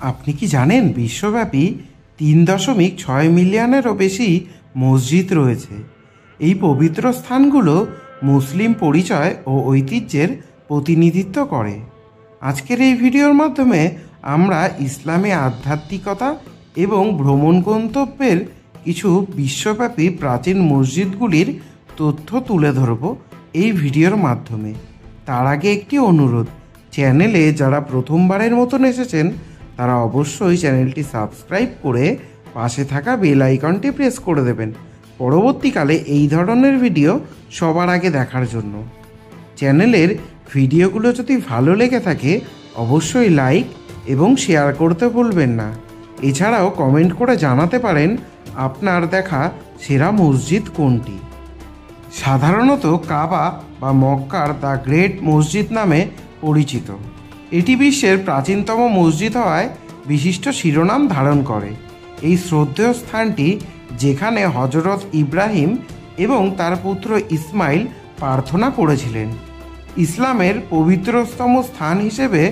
আপনি কি জানেন বিশ্বব্যাপী 3.6 মিলিয়নেরও বেশি মসজিদ রয়েছে। এই পবিত্র স্থানগুলো মুসলিম পরিচয় ও ঐতিহ্যের প্রতিনিধিত্ব করে। আজকের এই ভিডিওর মাধ্যমে আমরা ইসলামী আধ্যাত্মিকতা এবং ভ্রমণ গন্তব্যের কিছু বিশ্বব্যাপী প্রাচীন মসজিদগুলির তথ্য তুলে ধরব এই ভিডিওর মাধ্যমে। তার আগে একটি অনুরোধ, চ্যানেলে যারা প্রথমবারের মতন এসেছেন তারা অবশ্যই চ্যানেলটি সাবস্ক্রাইব করে পাশে থাকা বেল আইকনটি প্রেস করে দেবেন পরবর্তীকালে এই ধরনের ভিডিও সবার আগে দেখার জন্য। চ্যানেলের ভিডিওগুলো যদি ভালো লেগে থাকে অবশ্যই লাইক এবং শেয়ার করতে ভুলবেন না। এছাড়াও কমেন্ট করে জানাতে পারেন আপনার দেখা সেরা মসজিদ কোনটি। সাধারণত কাবা বা মক্কার দ্য গ্রেট মসজিদ নামে পরিচিত। এটি বিশ্বের প্রাচীনতম মসজিদ হওয়ায় বিশিষ্ট শিরোনাম ধারণ করে। এই শ্রদ্ধেয় স্থানটি যেখানে হযরত ইব্রাহিম এবং তার পুত্র ইসমাইল প্রার্থনা করেছিলেন, ইসলামের পবিত্রতম স্থান হিসেবে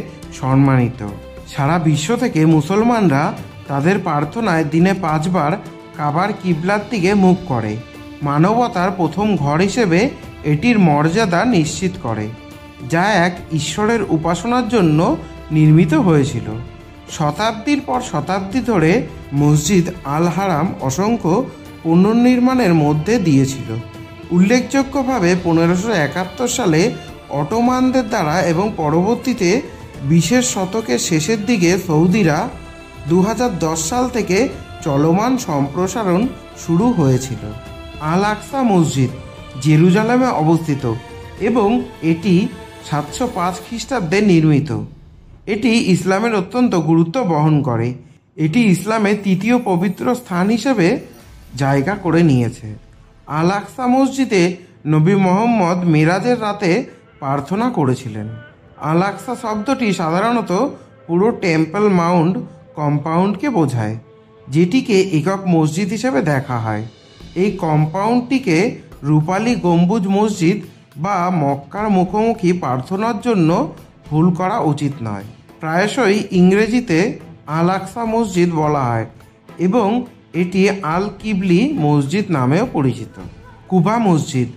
সম্মানিত। সারা বিশ্ব থেকে মুসলমানরা তাদের প্রার্থনায় দিনে 5 বার কাবার কিবলার দিকে মুখ করে। মানবতার প্রথম ঘর হিসেবে এটির মর্যাদা নিশ্চিত করে, যা এক ঈশ্বরের উপাসনার জন্য নির্মিত হয়েছিল। শতাব্দীর পর শতাব্দী ধরে মসজিদ আল হারাম অসংখ্য পুনর্নির্মাণের মধ্যে দিয়েছিল। উল্লেখযোগ্যভাবে 1571 সালে অটোমানদের দ্বারা এবং পরবর্তীতে 20 শতকের শেষের দিকে সৌদিরা 2010 সাল থেকে চলমান সম্প্রসারণ শুরু হয়েছিল। আল আকসা মসজিদ জেরুজালেমে অবস্থিত এবং এটি 705 খ্রিস্টাব্দে নির্মিত। এটি ইসলামের অত্যন্ত গুরুত্ব বহন করে। এটি ইসলামের তৃতীয় পবিত্র স্থান হিসেবে জায়গা করে নিয়েছে। আল আকসা মসজিদে নবী মোহাম্মদ মেরাজের রাতে প্রার্থনা করেছিলেন। আল আকসা শব্দটি সাধারণত পুরো টেম্পল মাউন্ট কম্পাউন্ডকে বোঝায়, যেটিকে একক মসজিদ হিসেবে দেখা হয়। এই কম্পাউন্ডটিকে রূপালী গম্বুজ মসজিদ বা মক্কার মুখোমুখি প্রার্থনার জন্য ভুল করা উচিত নয়। প্রায়শই ইংরেজিতে আল আকসা মসজিদ বলা হয় এবং এটি আল কিবলি মসজিদ নামেও পরিচিত। কুবা মসজিদ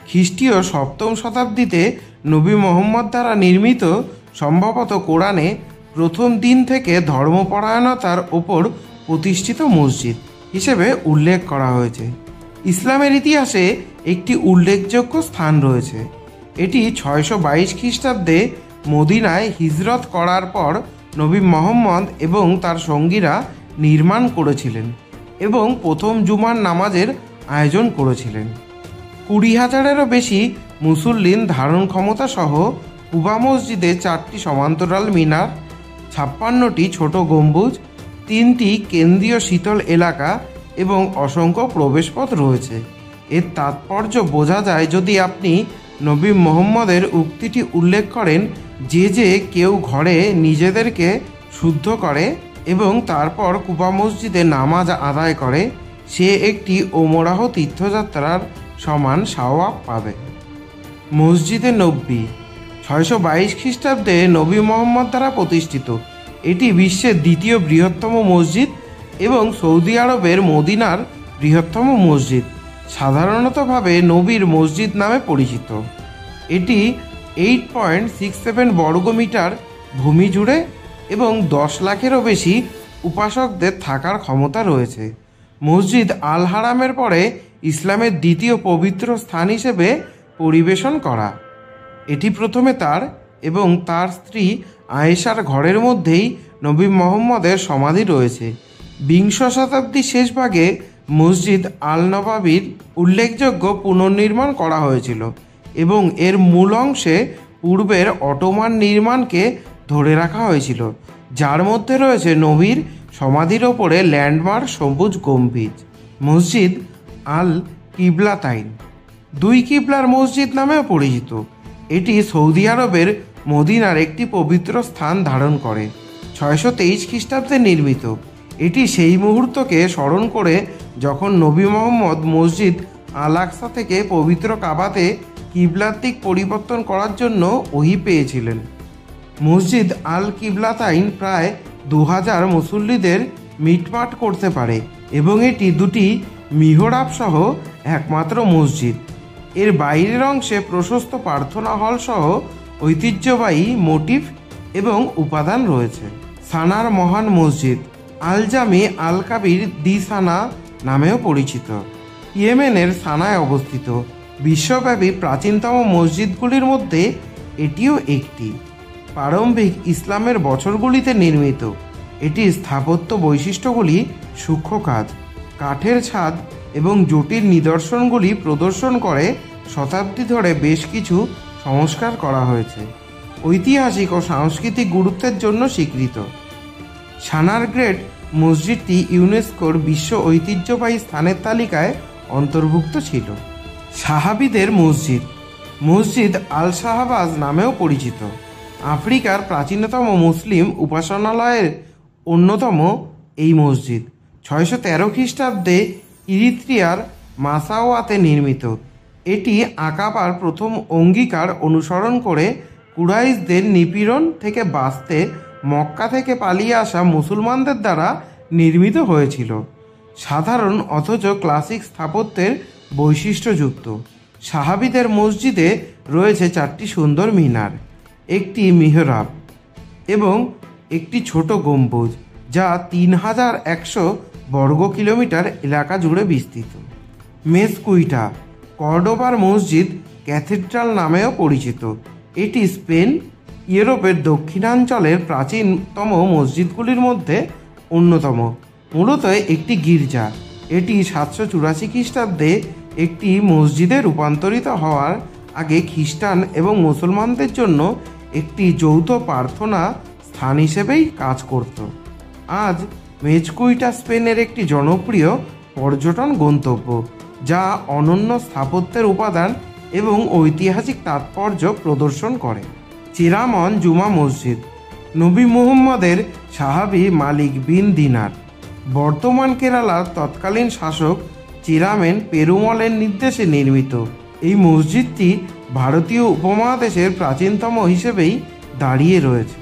খ্রিস্টীয় 7ম শতাব্দীতে নবী মোহাম্মদ দ্বারা নির্মিত, সম্ভবত কোরআনে প্রথম দিন থেকে ধর্মপরায়ণতার ওপর প্রতিষ্ঠিত মসজিদ হিসেবে উল্লেখ করা হয়েছে। ইসলামের ইতিহাসে একটি উল্লেখযোগ্য স্থান রয়েছে। এটি 622 খ্রিস্টাব্দে মদিনায় হিজরত করার পর নবী মোহাম্মদ এবং তার সঙ্গীরা নির্মাণ করেছিলেন এবং প্রথম জুমার নামাজের আয়োজন করেছিলেন। 20,000-এরও বেশি মুসল্লিন ধারণ ক্ষমতা সহ কুবা মসজিদে 4টি সমান্তরাল মিনার, 56টি ছোট গম্বুজ, 3টি কেন্দ্রীয় শীতল এলাকা এবং অসংখ্য প্রবেশপথ রয়েছে। এর তাৎপর্য বোঝা যায় যদি আপনি নবী মোহাম্মদের উক্তিটি উল্লেখ করেন যে কেউ ঘরে নিজেদেরকে শুদ্ধ করে এবং তারপর কুবা মসজিদে নামাজ আদায় করে, সে একটি ওমরাহ তীর্থযাত্রার সমান সওয়াব পাবে। মসজিদে নববী 622 খ্রিস্টাব্দে নবী মোহাম্মদ দ্বারা প্রতিষ্ঠিত। এটি বিশ্বের দ্বিতীয় বৃহত্তম মসজিদ এবং সৌদি আরবের মদিনার বৃহত্তম মসজিদ। সাধারণতভাবে নবীর মসজিদ নামে পরিচিত। এটি 8.67 বর্গমিটার ভূমি জুড়ে এবং 10 লাখেরও বেশি উপাসকদের থাকার ক্ষমতা রয়েছে। মসজিদ আল হারামের পরে ইসলামের দ্বিতীয় পবিত্র স্থান হিসেবে পরিবেশন করা। এটি প্রথমে তার এবং তার স্ত্রী আয়েশার ঘরের মধ্যেই নবী মোহাম্মদের সমাধি রয়েছে। 20 শতাব্দীর শেষ ভাগে মসজিদ আল নবাবির উল্লেখযোগ্য পুনর্নির্মাণ করা হয়েছিল এবং এর মূল অংশে পূর্বের অটোমান নির্মাণকে ধরে রাখা হয়েছিল, যার মধ্যে রয়েছে নবীর সমাধির ওপরে ল্যান্ডমার্ক সবুজ গম্বুজ। মসজিদ আল কিবলাতাইন 2 কিবলার মসজিদ নামেও পরিচিত। এটি সৌদি আরবের মদিনার একটি পবিত্র স্থান ধারণ করে। 623 খ্রিস্টাব্দে নির্মিত। এটি সেই মুহূর্তকে স্মরণ করে যখন নবী মোহাম্মদ মসজিদ আল আকসা থেকে পবিত্র কাবাতে কিবলার দিক পরিবর্তন করার জন্য ওহী পেয়েছিলেন। মসজিদ আল কিবলাতাইন প্রায় 2000 মুসল্লিদের মিটমাট করতে পারে এবং এটি 2টি মিহরাব সহ একমাত্র মসজিদ। এর বাইরের অংশে প্রশস্ত প্রার্থনা হল সহ ঐতিহ্যবাহী মোটিভ এবং উপাদান রয়েছে। সানার মহান মসজিদ আল জামি আল কাবির দি সানা নামেও পরিচিত। ইয়েমেনের সানায় অবস্থিত বিশ্বব্যাপী প্রাচীনতম মসজিদগুলির মধ্যে এটিও একটি। প্রারম্ভিক ইসলামের বছরগুলিতে নির্মিত, এটির স্থাপত্য বৈশিষ্ট্যগুলি সূক্ষ্ম কাজ, কাঠের ছাদ এবং জটিল নিদর্শনগুলি প্রদর্শন করে শতাব্দী ধরে বেশ কিছু সংস্কার করা হয়েছে। ঐতিহাসিক ও সাংস্কৃতিক গুরুত্বের জন্য স্বীকৃত। সানার গ্রেট মসজিদটি ইউনেস্কোর বিশ্ব ঐতিহ্যবাহী স্থানের তালিকায় অন্তর্ভুক্ত ছিল। সাহাবিদের মসজিদ মসজিদ আল শাহবাজ নামেও পরিচিত। আফ্রিকার প্রাচীনতম মুসলিম উপাসনালয়ের অন্যতম এই মসজিদ 613 খ্রিস্টাব্দে ইরিত্রিয়ার মাসাওয়াতে নির্মিত। এটি আকাবার প্রথম অঙ্গীকার অনুসরণ করে কুরাইশদের নিপীড়ন থেকে বাঁচতে মক্কা থেকে পালিয়ে আসা মুসলমানদের দ্বারা নির্মিত হয়েছিল। সাধারণ অথচ ক্লাসিক স্থাপত্যের বৈশিষ্ট্যযুক্ত সাহাবিদের মসজিদে রয়েছে 4টি সুন্দর মিনার, একটি মিহরাব এবং একটি ছোট গম্বুজ, যা 3100 বর্গ কিলোমিটার এলাকা জুড়ে বিস্তৃত। মেজকুইটা কর্ডোবার মসজিদ ক্যাথিড্রাল নামেও পরিচিত। এটি স্পেন ইউরোপের দক্ষিণাঞ্চলের প্রাচীনতম মসজিদগুলির মধ্যে অন্যতম। মূলত একটি গির্জা, এটি 784 খ্রিস্টাব্দে একটি মসজিদে রূপান্তরিত হওয়ার আগে খ্রিস্টান এবং মুসলমানদের জন্য একটি যৌথ প্রার্থনা স্থান হিসেবেই কাজ করত। আজ মেজকুইটা স্পেনের একটি জনপ্রিয় পর্যটন গন্তব্য, যা অনন্য স্থাপত্যের উপাদান এবং ঐতিহাসিক তাৎপর্য প্রদর্শন করে। চিরামন জুমা মসজিদ নবী মুহাম্মদের সাহাবী মালিক বিন দিনার, বর্তমান কেরালার তৎকালীন শাসক চিরামেন পেরুমলের নির্দেশে নির্মিত। এই মসজিদটি ভারতীয় উপমহাদেশের প্রাচীনতম হিসেবেই দাঁড়িয়ে রয়েছে।